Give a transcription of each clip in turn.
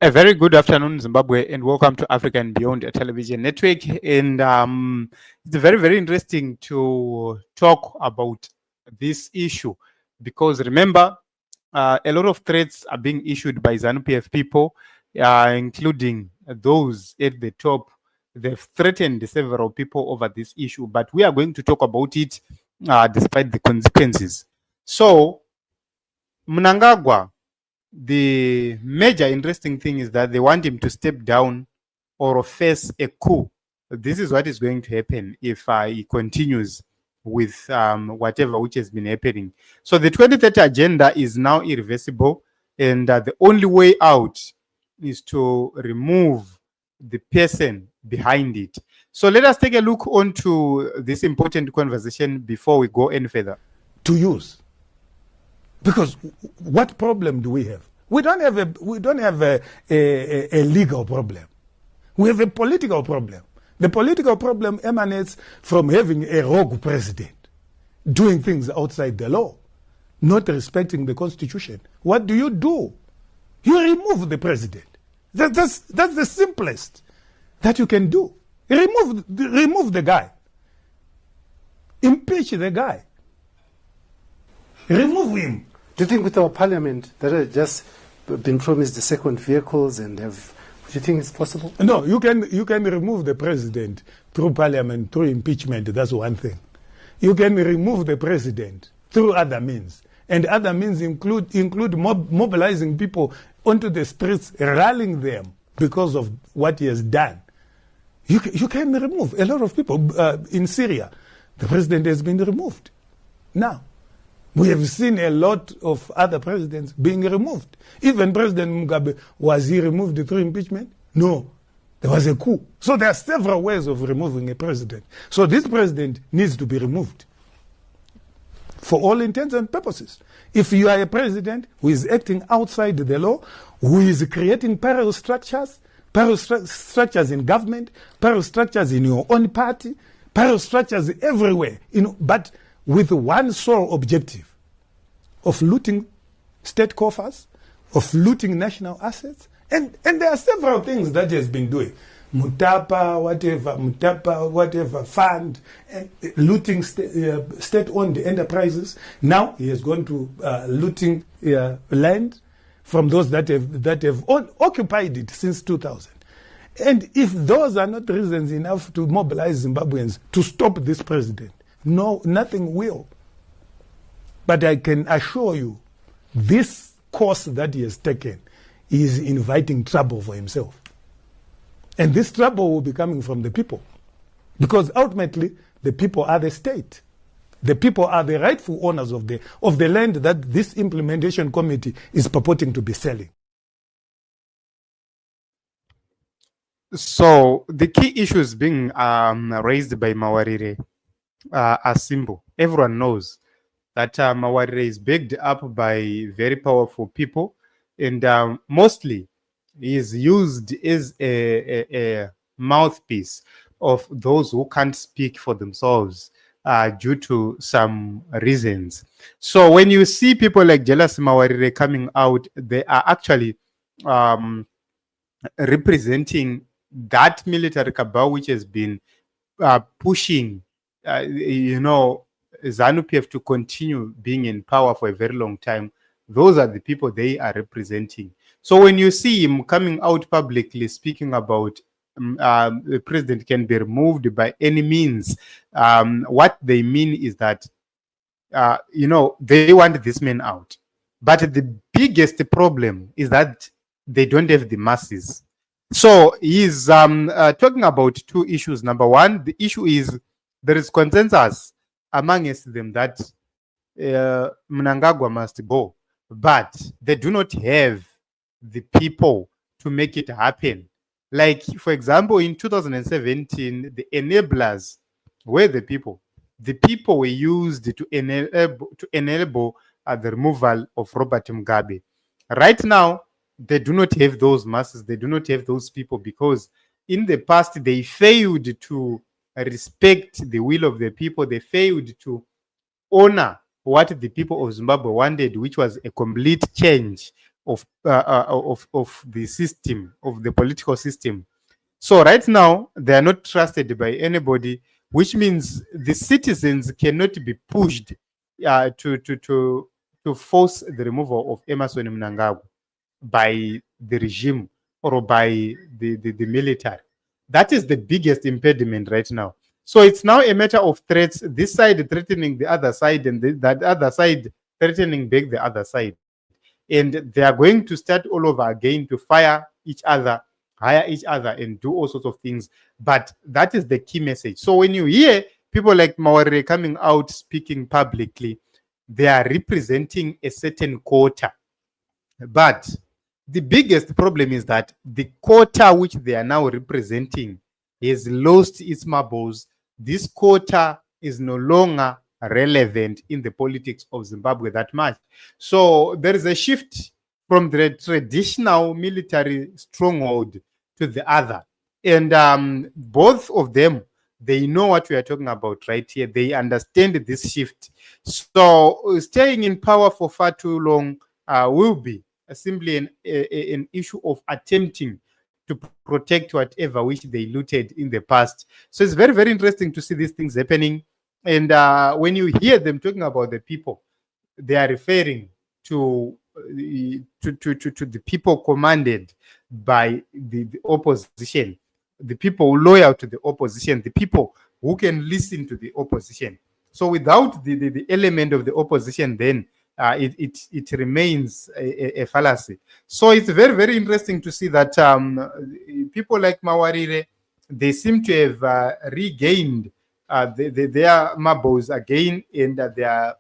A very good afternoon, Zimbabwe, and welcome to Africa and Beyond Television Network. And it's very, very interesting to talk about this issue because remember, a lot of threats are being issued by ZANU-PF people, including those at the top. They've threatened several people over this issue, but we are going to talk about it despite the consequences. So, Mnangagwa, the major interesting thing is that they want him to step down or face a coup. This is what is going to happen if he continues with whatever which has been happening. So the 2030 agenda is now irreversible, and the only way out is to remove the person behind it. So let us take a look onto this important conversation before we go any further. To use. Because what problem do we have? We don't have a legal problem. We have a political problem. The political problem emanates from having a rogue president doing things outside the law, not respecting the Constitution. What do? You remove the president. That's the simplest that you can do. Remove the guy. Impeach the guy. Remove him. Do you think with our parliament that have just been promised the second vehicles and do you think it's possible? No, you can remove the president through parliament, through impeachment. That's one thing. You can remove the president through other means, and other means include mobilizing people onto the streets, rallying them because of what he has done. You can remove a lot of people. In Syria, the president has been removed. Now, we have seen a lot of other presidents being removed. Even President Mugabe, was he removed through impeachment? No. There was a coup. So there are several ways of removing a president. So this president needs to be removed for all intents and purposes. If you are a president who is acting outside the law, who is creating parallel structures in government, parallel structures in your own party, parallel structures everywhere, but with one sole objective of looting state coffers, of looting national assets. And there are several things that he has been doing. Mutapa, whatever fund, and looting state-owned enterprises. Now he has gone to looting land from those that have occupied it since 2000. And if those are not reasons enough to mobilize Zimbabweans to stop this president, no, nothing will. But I can assure you, this course that he has taken is inviting trouble for himself. And this trouble will be coming from the people. Because ultimately, the people are the state. The people are the rightful owners of the land that this implementation committee is purporting to be selling. So the key issues being raised by MAWARIRE are simple. Everyone knows that MAWARIRE is backed up by very powerful people, and mostly is used as a mouthpiece of those who can't speak for themselves due to some reasons. So when you see people like JELOUSY MAWARIRE coming out, they are actually representing that military cabal which has been pushing ZANU-PF to continue being in power for a very long time. Those are the people they are representing. So when you see him coming out publicly speaking about the president can be removed by any means, what they mean is that they want this man out. But the biggest problem is that they don't have the masses. So he's talking about two issues. Number one, the issue is there is consensus amongst them that Mnangagwa must go, but they do not have the people to make it happen. Like, for example, in 2017, the enablers were the people. The people were used to enable the removal of Robert Mugabe. Right now, they do not have those masses. They do not have those people because in the past, they failed to respect the will of the people. They failed to honor what the people of Zimbabwe wanted, which was a complete change of the system, of the political system. So right now they are not trusted by anybody, which means the citizens cannot be pushed to force the removal of Emmerson Mnangagwa by the regime or by the military. That is the biggest impediment right now. So it's now a matter of threats, this side threatening the other side, and that other side threatening back the other side. And they are going to start all over again to fire each other, hire each other, and do all sorts of things. But that is the key message. So when you hear people like MAWARIRE coming out speaking publicly, they are representing a certain quota. But the biggest problem is that the quota which they are now representing has lost its marbles. This quota is no longer relevant in the politics of Zimbabwe that much. So there is a shift from the traditional military stronghold to the other. And both of them, they know what we are talking about right here. They understand this shift. So staying in power for far too long will be simply an issue of attempting to protect whatever which they looted in the past. So it's very, very interesting to see these things happening. And when you hear them talking about the people, they are referring to the people commanded by the opposition, the people loyal to the opposition, the people who can listen to the opposition. So without the element of the opposition, then it remains a fallacy. So it's very, very interesting to see that people like MAWARIRE, they seem to have regained their marbles again, and they are,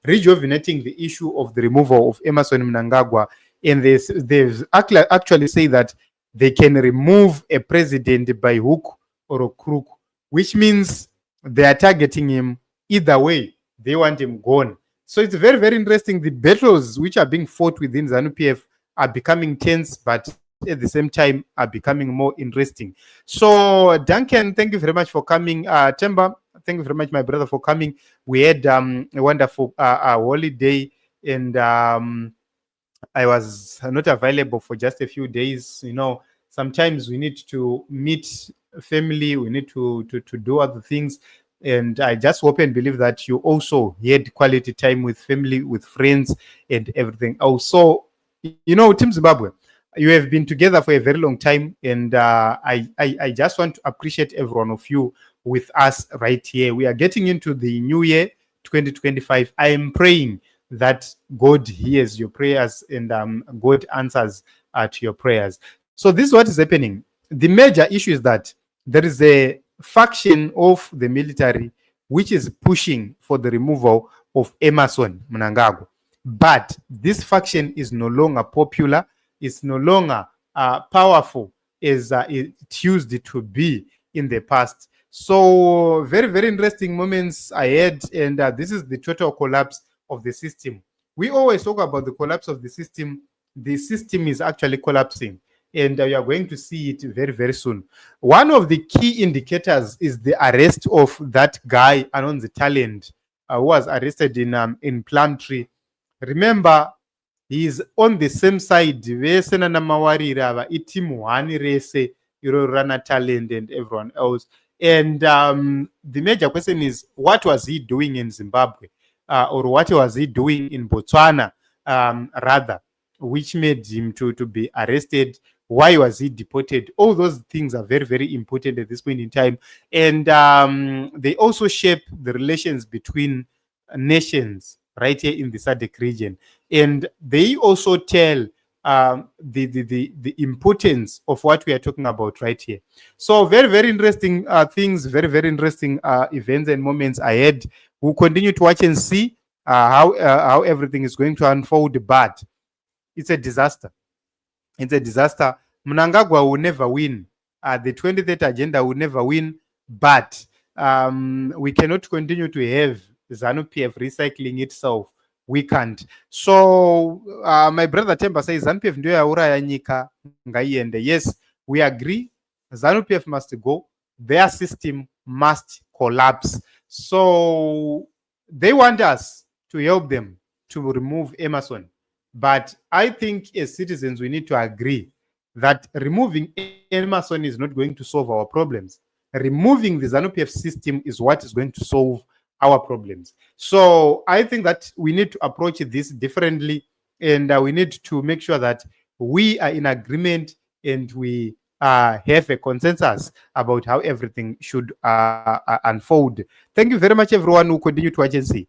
rejuvenating the issue of the removal of Emmerson Mnangagwa. And they've actually say that they can remove a president by hook or a crook, which means they are targeting him either way. They want him gone. So it's very, very interesting. The battles which are being fought within ZANU-PF are becoming tense, but at the same time are becoming more interesting. So Duncan, thank you very much for coming. Temba, thank you very much, my brother, for coming. We had a wonderful holiday, and I was not available for just a few days. Sometimes we need to meet family, we need to do other things. And I just hope and believe that you also had quality time with family, with friends, and everything. Also, Team Zimbabwe, you have been together for a very long time, and I just want to appreciate every one of you with us right here. We are getting into the new year, 2025. I am praying that God hears your prayers and God answers to your prayers. So this is what is happening. The major issue is that there is a faction of the military which is pushing for the removal of Emmerson Mnangagwa. But this faction is no longer popular. It's no longer powerful as it used to be in the past. So very, very interesting moments ahead. And this is the total collapse of the system. We always talk about the collapse of the system. The system is actually collapsing, and we are going to see it very, very soon. One of the key indicators is the arrest of that guy, Anonzi Talent, who was arrested in Plumtree. Remember, he is on the same side. Vesena na MAWARIRE, Itimuhani Rese, Rana Talent, and everyone else. And the major question is, what was he doing in Zimbabwe? Or what was he doing in Botswana, rather, which made him to be arrested? Why was he deported? All those things are very, very important at this point in time. And they also shape the relations between nations right here in the SADC region. And they also tell the importance of what we are talking about right here. So very, very interesting things, very, very interesting events and moments ahead. We'll continue to watch and see how everything is going to unfold, but it's a disaster. It's a disaster. Mnangagwa will never win. The 23rd agenda will never win, but we cannot continue to have ZANU-PF recycling itself. We can't. So my brother Temba says ZANU-PF ndio yauraya nyika ngaiende. Yes, we agree. ZANU-PF must go. Their system must collapse. So they want us to help them to remove Emmerson. But I think as citizens, we need to agree that removing Emerson is not going to solve our problems. Removing the ZANU-PF system is what is going to solve our problems. So I think that we need to approach this differently, and we need to make sure that we are in agreement and we have a consensus about how everything should unfold. Thank you very much, everyone who continue to watch and see.